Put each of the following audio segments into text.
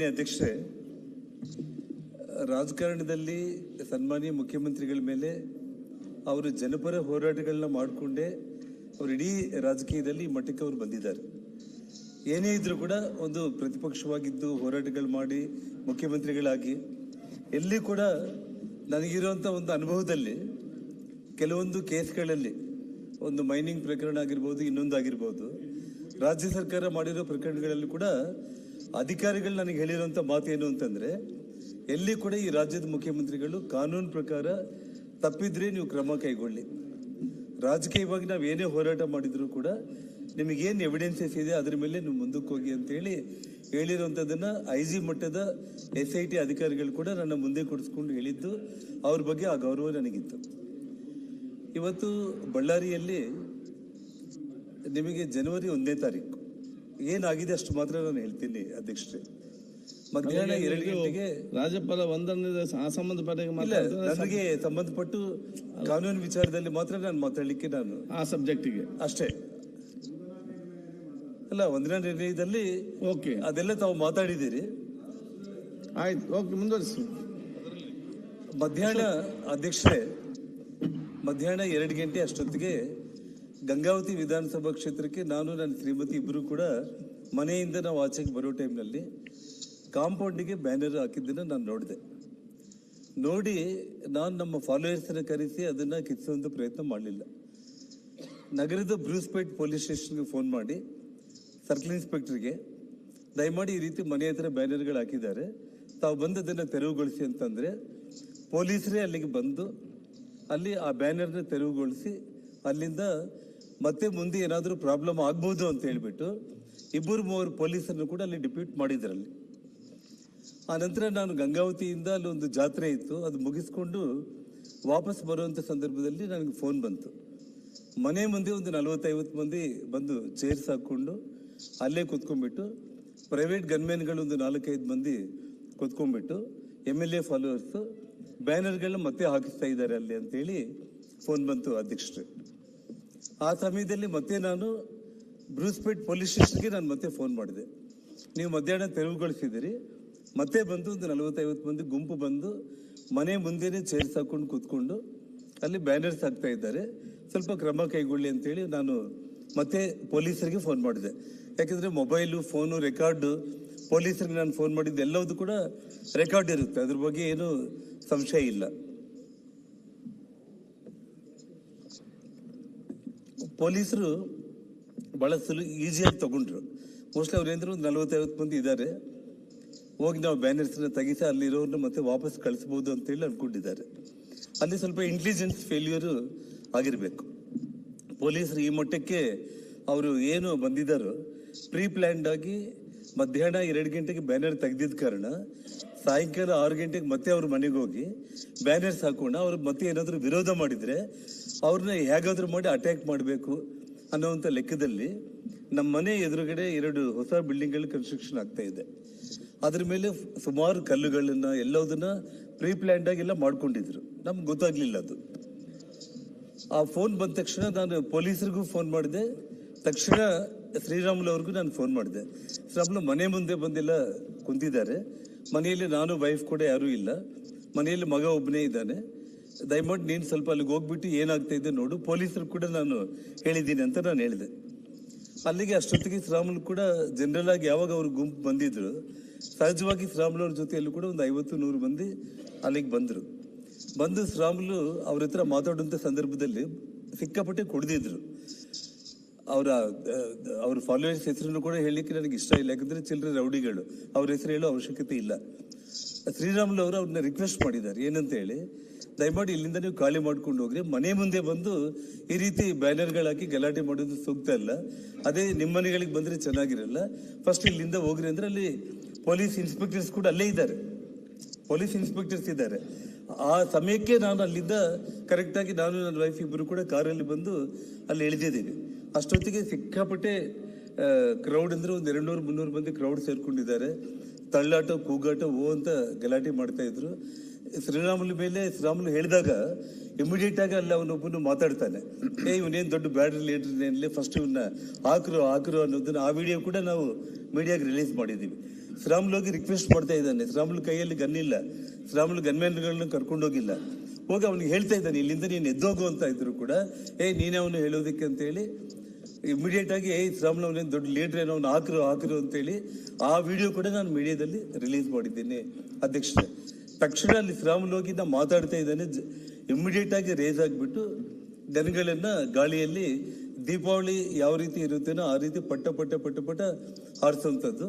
ಅಧ್ಯಕ್ಷರೇ, ರಾಜಕಾರಣದಲ್ಲಿ ಸನ್ಮಾನ್ಯ ಮುಖ್ಯಮಂತ್ರಿಗಳ ಮೇಲೆ ಅವರು ಜನಪರ ಹೋರಾಟಗಳನ್ನ ಮಾಡಿಕೊಂಡೇ ಅವರು ಇಡೀ ರಾಜಕೀಯದಲ್ಲಿ ಮಟ್ಟಕ್ಕೆ ಅವರು ಬಂದಿದ್ದಾರೆ. ಏನೇ ಇದ್ರೂ ಕೂಡ ಒಂದು ಪ್ರತಿಪಕ್ಷವಾಗಿದ್ದು ಹೋರಾಟಗಳು ಮಾಡಿ ಮುಖ್ಯಮಂತ್ರಿಗಳಾಗಿ ಎಲ್ಲಿ ಕೂಡ ನನಗಿರುವಂಥ ಒಂದು ಅನುಭವದಲ್ಲಿ ಕೆಲವೊಂದು ಕೇಸ್ಗಳಲ್ಲಿ ಒಂದು ಮೈನಿಂಗ್ ಪ್ರಕರಣ ಆಗಿರ್ಬೋದು, ಇನ್ನೊಂದು ಆಗಿರ್ಬೋದು, ರಾಜ್ಯ ಸರ್ಕಾರ ಮಾಡಿರೋ ಪ್ರಕರಣಗಳಲ್ಲಿ ಕೂಡ ಅಧಿಕಾರಿಗಳು ನನಗೆ ಹೇಳಿರುವಂಥ ಮಾತು ಏನು ಅಂತಂದರೆ, ಎಲ್ಲಿ ಕೂಡ ಈ ರಾಜ್ಯದ ಮುಖ್ಯಮಂತ್ರಿಗಳು ಕಾನೂನು ಪ್ರಕಾರ ತಪ್ಪಿದ್ರೆ ನೀವು ಕ್ರಮ ಕೈಗೊಳ್ಳಿ, ರಾಜಕೀಯವಾಗಿ ನಾವು ಏನೇ ಹೋರಾಟ ಮಾಡಿದ್ರು ಕೂಡ ನಿಮಗೇನು ಎವಿಡೆನ್ಸಸ್ ಇದೆ ಅದರ ಮೇಲೆ ನೀವು ಮುಂದಕ್ಕೆ ಹೋಗಿ ಅಂತೇಳಿ ಹೇಳಿರುವಂಥದ್ದನ್ನು IG ಮಟ್ಟದ SIT ಅಧಿಕಾರಿಗಳು ಕೂಡ ನನ್ನ ಮುಂದೆ ಕೊಡಿಸ್ಕೊಂಡು ಹೇಳಿದ್ದು, ಅವ್ರ ಬಗ್ಗೆ ಆ ಗೌರವ ನನಗಿತ್ತು. ಇವತ್ತು ಬಳ್ಳಾರಿಯಲ್ಲಿ ನಿಮಗೆ ಜನವರಿ 1ನೇ ತಾರೀಕು ಏನಾಗಿದೆ ಅಷ್ಟು ಮಾತ್ರ ನಾನು ಹೇಳ್ತೀನಿ ಅಧ್ಯಕ್ಷರೇ. ಮಧ್ಯಾಹ್ನ 2 ಗಂಟೆಗೆ ರಾಜ್ಯಪಾಲ ವಂದನೆ ಸಂಬಂಧಪಟ್ಟ ನನಗೆ ಸಂಬಂಧಪಟ್ಟು ಕಾನೂನು ವಿಚಾರದಲ್ಲಿ ಮಾತ್ರ ನಾನು ಮಾತಾಡ್ಲಿಕ್ಕೆ ನಾನು ಆ ಸಬ್ಜೆಕ್ಟಿಗೆ ಅಷ್ಟೇ ಅಲ್ಲ, ವಂದನಾ ನಿರ್ಣಯದಲ್ಲಿ ಓಕೆ ಅದೆಲ್ಲ ತಾವು ಮಾತಾಡಿದ್ದೀರಿ. ಆಯ್ತು, ಓಕೆ, ಮುಂದುವರಿಸಿ. ಮಧ್ಯಾಹ್ನ ಅಧ್ಯಕ್ಷರೇ, ಮಧ್ಯಾಹ್ನ 2 ಗಂಟೆ ಅಷ್ಟೊತ್ತಿಗೆ ಗಂಗಾವತಿ ವಿಧಾನಸಭಾ ಕ್ಷೇತ್ರಕ್ಕೆ ನಾನು ನನ್ನ ಶ್ರೀಮತಿ ಇಬ್ಬರು ಕೂಡ ಮನೆಯಿಂದ ನಾವು ಆಚೆಗೆ ಬರೋ ಟೈಮ್ನಲ್ಲಿ ಕಾಂಪೌಂಡಿಗೆ ಬ್ಯಾನರ್ ಹಾಕಿದ್ದನ್ನು ನಾನು ನೋಡಿ ನಾನು ನಮ್ಮ ಫಾಲೋಯರ್ಸನ್ನು ಕರೆಸಿ ಅದನ್ನು ಕಿತ್ಸುವಂಥ ಪ್ರಯತ್ನ ಮಾಡಲಿಲ್ಲ. ನಗರದ ಬ್ರೂಸ್ಪೇಟ್ ಪೊಲೀಸ್ ಸ್ಟೇಷನ್ಗೆ ಫೋನ್ ಮಾಡಿ ಸರ್ಕಲ್ ಇನ್ಸ್ಪೆಕ್ಟರ್ಗೆ ದಯಮಾಡಿ ಈ ರೀತಿ ಮನೆ ಹತ್ರ ಬ್ಯಾನರ್ಗಳು ಹಾಕಿದ್ದಾರೆ, ತಾವು ಬಂದು ಅದನ್ನು ತೆರವುಗೊಳಿಸಿ ಅಂತಂದರೆ ಪೊಲೀಸರೇ ಅಲ್ಲಿಗೆ ಬಂದು ಅಲ್ಲಿ ಆ ಬ್ಯಾನರ್ನ ತೆರವುಗೊಳಿಸಿ ಅಲ್ಲಿಂದ ಮತ್ತೆ ಮುಂದೆ ಏನಾದರೂ ಪ್ರಾಬ್ಲಮ್ ಆಗ್ಬೋದು ಅಂತ ಹೇಳ್ಬಿಟ್ಟು 2-3 ಪೊಲೀಸರನ್ನು ಕೂಡ ಅಲ್ಲಿ ಡಿಪ್ಯೂಟ್ ಮಾಡಿದ್ರಲ್ಲಿ. ಆ ನಂತರ ನಾನು ಗಂಗಾವತಿಯಿಂದ ಅಲ್ಲಿ ಒಂದು ಜಾತ್ರೆ ಇತ್ತು, ಅದು ಮುಗಿಸ್ಕೊಂಡು ವಾಪಸ್ ಬರುವಂಥ ಸಂದರ್ಭದಲ್ಲಿ ನನಗೆ ಫೋನ್ ಬಂತು. ಮನೆ ಮುಂದೆ ಒಂದು 40-50 ಮಂದಿ ಬಂದು ಚೇರ್ಸ್ ಹಾಕ್ಕೊಂಡು ಅಲ್ಲೇ ಕೂತ್ಕೊಂಡ್ಬಿಟ್ಟು ಪ್ರೈವೇಟ್ ಗನ್ಮೆನ್ಗಳು ಒಂದು 4-5 ಮಂದಿ ಕೂತ್ಕೊಂಡ್ಬಿಟ್ಟು MLA ಫಾಲೋವರ್ಸು ಬ್ಯಾನರ್ಗಳನ್ನ ಮತ್ತೆ ಹಾಕಿಸ್ತಾ ಇದ್ದಾರೆ ಅಲ್ಲಿ ಅಂತೇಳಿ ಫೋನ್ ಬಂತು ಅಧ್ಯಕ್ಷರೇ. ಆ ಸಮಯದಲ್ಲಿ ಮತ್ತೆ ನಾನು ಬ್ರೂಸ್ಪೇಟ್ ಪೊಲೀಸ್ ಸ್ಟೇಷನ್ಗೆ ನಾನು ಮತ್ತೆ ಫೋನ್ ಮಾಡಿದೆ, ನೀವು ಮಧ್ಯಾಹ್ನ ತೆರವುಗೊಳಿಸಿದ್ದೀರಿ, ಮತ್ತೆ ಬಂದು ಒಂದು 40-50 ಮಂದಿ ಗುಂಪು ಬಂದು ಮನೆ ಮುಂದೆನೇ ಚೇರ್ಸ್ ಹಾಕೊಂಡು ಕೂತ್ಕೊಂಡು ಅಲ್ಲಿ ಬ್ಯಾನರ್ಸ್ ಹಾಕ್ತಾ ಇದ್ದಾರೆ, ಸ್ವಲ್ಪ ಕ್ರಮ ಕೈಗೊಳ್ಳಿ ಅಂತೇಳಿ ನಾನು ಮತ್ತೆ ಪೊಲೀಸರಿಗೆ ಫೋನ್ ಮಾಡಿದೆ. ಯಾಕೆಂದರೆ ಮೊಬೈಲು, ಫೋನು, ರೆಕಾರ್ಡು, ಪೊಲೀಸರಿಗೆ ನಾನು ಫೋನ್ ಮಾಡಿದ್ದು ಎಲ್ಲವೂ ಕೂಡ ರೆಕಾರ್ಡ್ ಇರುತ್ತೆ, ಅದ್ರ ಬಗ್ಗೆ ಏನು ಸಂಶಯ ಇಲ್ಲ. ಪೊಲೀಸರು ಭಾಳ ಈಸಿಯಾಗಿ ತಗೊಂಡ್ರು. ಮೋಸ್ಟ್ಲಿ ಅವ್ರೇಂದ್ರೆ ಒಂದು 40-50 ಮಂದಿ ಇದ್ದಾರೆ, ಹೋಗಿ ನಾವು ಬ್ಯಾನರ್ಸ್ನ ತೆಗಿಸಿ ಅಲ್ಲಿರೋರನ್ನ ಮತ್ತೆ ವಾಪಸ್ ಕಳಿಸ್ಬೋದು ಅಂತೇಳಿ ಅಂದ್ಕೊಂಡಿದ್ದಾರೆ. ಅಲ್ಲಿ ಸ್ವಲ್ಪ ಇಂಟೆಲಿಜೆನ್ಸ್ ಫೇಲ್ಯೂರು ಆಗಿರಬೇಕು. ಪೊಲೀಸರು ಈ ಮಟ್ಟಕ್ಕೆ ಅವರು ಏನು ಬಂದಿದ್ದಾರೋ ಪ್ರೀ ಪ್ಲ್ಯಾನ್ಡ್ ಆಗಿ ಮಧ್ಯಾಹ್ನ 2 ಗಂಟೆಗೆ ಬ್ಯಾನರ್ ತೆಗೆದಿದ್ದ ಕಾರಣ ಸಾಯಂಕಾಲ 6 ಗಂಟೆಗೆ ಮತ್ತೆ ಅವ್ರ ಮನೆಗೆ ಹೋಗಿ ಬ್ಯಾನರ್ಸ್ ಹಾಕೊಂಡು ಅವ್ರು ಮತ್ತೆ ಏನಾದರೂ ವಿರೋಧ ಮಾಡಿದರೆ ಅವ್ರನ್ನ ಹೇಗಾದರೂ ಮಾಡಿ ಅಟ್ಯಾಕ್ ಮಾಡಬೇಕು ಅನ್ನೋವಂಥ ಲೆಕ್ಕದಲ್ಲಿ ನಮ್ಮ ಮನೆ ಎದುರುಗಡೆ 2 ಹೊಸ ಬಿಲ್ಡಿಂಗ್ಗಳು ಕನ್ಸ್ಟ್ರಕ್ಷನ್ ಆಗ್ತಾ ಇದೆ. ಅದ್ರ ಮೇಲೆ ಸುಮಾರು ಕಲ್ಲುಗಳನ್ನ ಎಲ್ಲದನ್ನ ಪ್ರೀ ಪ್ಲ್ಯಾನ್ಡ್ ಆಗಿ ಎಲ್ಲ ಮಾಡ್ಕೊಂಡಿದ್ರು, ನಮ್ಗೆ ಗೊತ್ತಾಗ್ಲಿಲ್ಲ ಅದು. ಆ ಫೋನ್ ಬಂದ ತಕ್ಷಣ ನಾನು ಪೊಲೀಸರಿಗೂ ಫೋನ್ ಮಾಡಿದೆ, ತಕ್ಷಣ ಶ್ರೀರಾಮುಲು ಅವ್ರಿಗೂ ನಾನು ಫೋನ್ ಮಾಡಿದೆ. ಶ್ರೀರಾಮುಲು ಮನೆ ಮುಂದೆ ಬಂದೆಲ್ಲ ಕುಂತಿದ್ದಾರೆ, ಮನೆಯಲ್ಲಿ ನಾನು ವೈಫ್ ಕೂಡ ಯಾರೂ ಇಲ್ಲ, ಮನೆಯಲ್ಲಿ ಮಗ ಒಬ್ಬನೇ ಇದ್ದಾನೆ, ದಯಮಾಡಿ ನೀನು ಸ್ವಲ್ಪ ಅಲ್ಲಿಗೆ ಹೋಗ್ಬಿಟ್ಟು ಏನಾಗ್ತಾ ಇದೆ ನೋಡು, ಪೊಲೀಸರು ಕೂಡ ನಾನು ಹೇಳಿದ್ದೀನಿ ಅಂತ ನಾನು ಹೇಳಿದೆ. ಅಲ್ಲಿಗೆ ಅಷ್ಟೊತ್ತಿಗೆ ಶ್ರೀರಾಮುಲು ಕೂಡ ಜನರಲ್ ಆಗಿ ಯಾವಾಗ ಅವ್ರ ಗುಂಪು ಬಂದಿದ್ರು ಸಹಜವಾಗಿ ಶ್ರೀರಾಮುಲು ಅವ್ರ ಜೊತೆಯಲ್ಲೂ ಕೂಡ ಒಂದು 50-100 ಮಂದಿ ಅಲ್ಲಿಗೆ ಬಂದು ಶ್ರೀರಾಮುಲು ಅವ್ರ ಹತ್ರ ಮಾತಾಡುವಂಥ ಸಂದರ್ಭದಲ್ಲಿ ಸಿಕ್ಕಾಪಟ್ಟೆ ಕುಡಿದಿದ್ರು. ಅವ್ರ ಫಾಲೋವರ್ಸ್ ಹೆಸರನ್ನು ಕೂಡ ಹೇಳಲಿಕ್ಕೆ ನನಗೆ ಇಷ್ಟ ಇಲ್ಲ, ಯಾಕಂದರೆ ಚಿಲ್ಲರೆ ರೌಡಿಗಳು, ಅವ್ರ ಹೆಸರು ಹೇಳೋ ಅವಶ್ಯಕತೆ ಇಲ್ಲ. ಶ್ರೀರಾಮುಲು ಅವರು ಅವ್ರನ್ನ ರಿಕ್ವೆಸ್ಟ್ ಮಾಡಿದ್ದಾರೆ ಏನಂತ ಹೇಳಿ, ದಯಮಾಡಿ ಇಲ್ಲಿಂದ ನೀವು ಖಾಲಿ ಮಾಡ್ಕೊಂಡು ಹೋಗ್ರಿ, ಮನೆ ಮುಂದೆ ಬಂದು ಈ ರೀತಿ ಬ್ಯಾನರ್ಗಳಾಕಿ ಗಲಾಟೆ ಮಾಡೋದು ಸೂಕ್ತ ಅಲ್ಲ, ಅದೇ ನಿಮ್ಮ ಮನೆಗಳಿಗೆ ಬಂದರೆ ಚೆನ್ನಾಗಿರಲ್ಲ, ಫಸ್ಟ್ ಇಲ್ಲಿಂದ ಹೋಗ್ರಿ ಅಂದ್ರೆ ಅಲ್ಲಿ ಪೊಲೀಸ್ ಇನ್ಸ್ಪೆಕ್ಟರ್ಸ್ ಕೂಡ ಅಲ್ಲೇ ಇದ್ದಾರೆ, ಪೊಲೀಸ್ ಇನ್ಸ್ಪೆಕ್ಟರ್ಸ್ ಇದ್ದಾರೆ. ಆ ಸಮಯಕ್ಕೆ ನಾನು ಅಲ್ಲಿಂದ ಕರೆಕ್ಟಾಗಿ ನಾನು ನನ್ನ ವೈಫ್ ಇಬ್ಬರು ಕೂಡ ಕಾರಲ್ಲಿ ಬಂದು ಅಲ್ಲಿ ಇಳಿದಿದ್ದೀವಿ. ಅಷ್ಟೊತ್ತಿಗೆ ಸಿಕ್ಕಾಪಟ್ಟೆ ಕ್ರೌಡ್ ಅಂದರೆ ಒಂದು 200-300 ಮಂದಿ ಕ್ರೌಡ್ ಸೇರ್ಕೊಂಡಿದ್ದಾರೆ, ತಳ್ಳಾಟ, ಕೂಗಾಟ, ಅಂತ ಗಲಾಟೆ ಮಾಡ್ತಾ ಇದ್ರು. ಶ್ರೀರಾಮುಲು ಮೇಲೆ ಶ್ರೀರಾಮುಲು ಹೇಳಿದಾಗ ಇಮಿಡಿಯೇಟ್ ಆಗಿ ಅಲ್ಲಿ ಅವನೊಬ್ಬನು ಮಾತಾಡ್ತಾನೆ, ಇವನೇನು ದೊಡ್ಡ ಬ್ಯಾಡ್ ಲೀಡರ್, ಫಸ್ಟ್ ಇವನ್ನ ಹಾಕರು ಅನ್ನೋದನ್ನ ಆ ವಿಡಿಯೋ ಕೂಡ ನಾವು ಮೀಡಿಯಾಗೆ ರಿಲೀಸ್ ಮಾಡಿದ್ದೀವಿ. ಶ್ರೀರಾಮುಲು ಹೋಗಿ ರಿಕ್ವೆಸ್ಟ್ ಮಾಡ್ತಾ ಇದ್ದಾನೆ. ಶ್ರೀರಾಮುಲು ಕೈಯಲ್ಲಿ ಗನ್ ಇಲ್ಲ, ಶ್ರೀರಾಮುಲು ಗನ್ಮ್ಯಾನ್ಗಳನ್ನ ಕರ್ಕೊಂಡೋಗಿಲ್ಲ. ಹೋಗಿ ಅವನಿಗೆ ಹೇಳ್ತಾ ಇದ್ದಾನೆ, ಇಲ್ಲಿಂದ ನೀನು ಎದ್ದೋಗು ಅಂತ ಇದ್ರು ಕೂಡ ನೀನೇ ಅವನು ಹೇಳೋದಕ್ಕೆ ಅಂತೇಳಿ ಇಮಿಡಿಯೇಟ್ ಆಗಿ ಶ್ರೀರಾಮುಲು ಅವನೇನು ದೊಡ್ಡ ಲೀಡರ್ ಏನೋ ಅವ್ನು ಹಾಕರು ಅಂತೇಳಿ ಆ ವಿಡಿಯೋ ಕೂಡ ನಾನು ಮೀಡಿಯಾದಲ್ಲಿ ರಿಲೀಸ್ ಮಾಡಿದ್ದೀನಿ ಅಧ್ಯಕ್ಷರೇ. ತಕ್ಷಣ ಅಲ್ಲಿ ಶ್ರೀರಾಮುಲು ಹೋಗಿ ನಾ ಮಾತಾಡ್ತಾ ಇದ್ದಾನೆ, ಇಮಿಡಿಯೇಟ್ ಆಗಿ ರೇಸ್ ಆಗಿಬಿಟ್ಟು ಗನ್ಗಳನ್ನ ಗಾಳಿಯಲ್ಲಿ ದೀಪಾವಳಿ ಯಾವ ರೀತಿ ಇರುತ್ತೇನೋ ಆ ರೀತಿ ಪಟ್ಟ ಹಾರಿಸುವಂಥದ್ದು.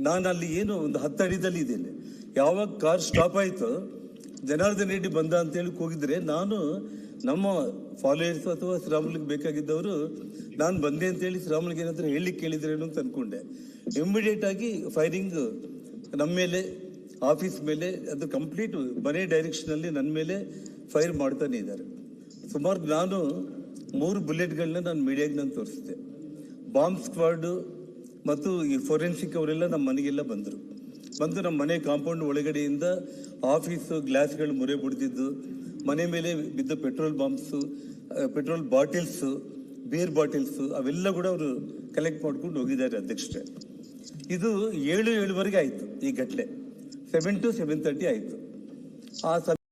ನಾನು ಅಲ್ಲಿ ಏನು ಒಂದು 10 ಅಡಿದಲ್ಲಿ ಇದ್ದೇನೆ. ಯಾವಾಗ ಕಾರ್ ಸ್ಟಾಪ್ ಆಯಿತು, ಜನಾರ್ದನ್ ರೆಡ್ಡಿ ಬಂದ ಅಂತೇಳಿ ಹೋಗಿದ್ರೆ ನಾನು ನಮ್ಮ ಫಾಲೋಯರ್ಸ್ ಅಥವಾ ಶ್ರೀರಾಮುಲಿಗೆ ಬೇಕಾಗಿದ್ದವರು ನಾನು ಬಂದೆ ಅಂತೇಳಿ ಶ್ರೀರಾಮುಲಿಗೆ ಏನಾದರೂ ಹೇಳಲಿಕ್ಕೆ ಕೇಳಿದ್ರೇನು ಅಂತ ಅಂದ್ಕೊಂಡೆ. ಇಮಿಡಿಯೇಟ್ ಆಗಿ ಫೈರಿಂಗ್ ನಮ್ಮ ಮೇಲೆ, ಆಫೀಸ್ ಮೇಲೆ, ಅದು ಕಂಪ್ಲೀಟ್ ಮನೆ ಡೈರೆಕ್ಷನಲ್ಲಿ ನನ್ನ ಮೇಲೆ ಫೈರ್ ಮಾಡ್ತಾನೆ ಇದ್ದಾರೆ. ಸುಮಾರು ನಾನು 3 ಬುಲೆಟ್ಗಳನ್ನ ನಾನು ಮೀಡಿಯಾಗೆ ನಾನು ತೋರಿಸಿದೆ. ಬಾಂಬ್ ಸ್ಕ್ವಾಡು ಮತ್ತು ಈ ಫೋರೆನ್ಸಿಕ್ ಅವರೆಲ್ಲ ನಮ್ಮ ಮನೆಗೆಲ್ಲ ಬಂದು ನಮ್ಮ ಮನೆ ಕಾಂಪೌಂಡ್ ಒಳಗಡೆಯಿಂದ ಆಫೀಸು ಗ್ಲಾಸ್ಗಳು ಮುರೆ ಬಿಡ್ತಿದ್ದು, ಮನೆ ಮೇಲೆ ಬಿದ್ದ ಪೆಟ್ರೋಲ್ ಬಾಂಬ್ಸು, ಪೆಟ್ರೋಲ್ ಬಾಟಿಲ್ಸು, ಬಿಯರ್ ಬಾಟಿಲ್ಸು ಅವೆಲ್ಲ ಕೂಡ ಅವರು ಕಲೆಕ್ಟ್ ಮಾಡ್ಕೊಂಡು ಹೋಗಿದ್ದಾರೆ ಅಧ್ಯಕ್ಷರೇ. ಇದು 7:07ವರೆಗೆ ಆಯಿತು ಈ ಘಟನೆ. 7 to 7:30 ಆಯಿತು. ಆ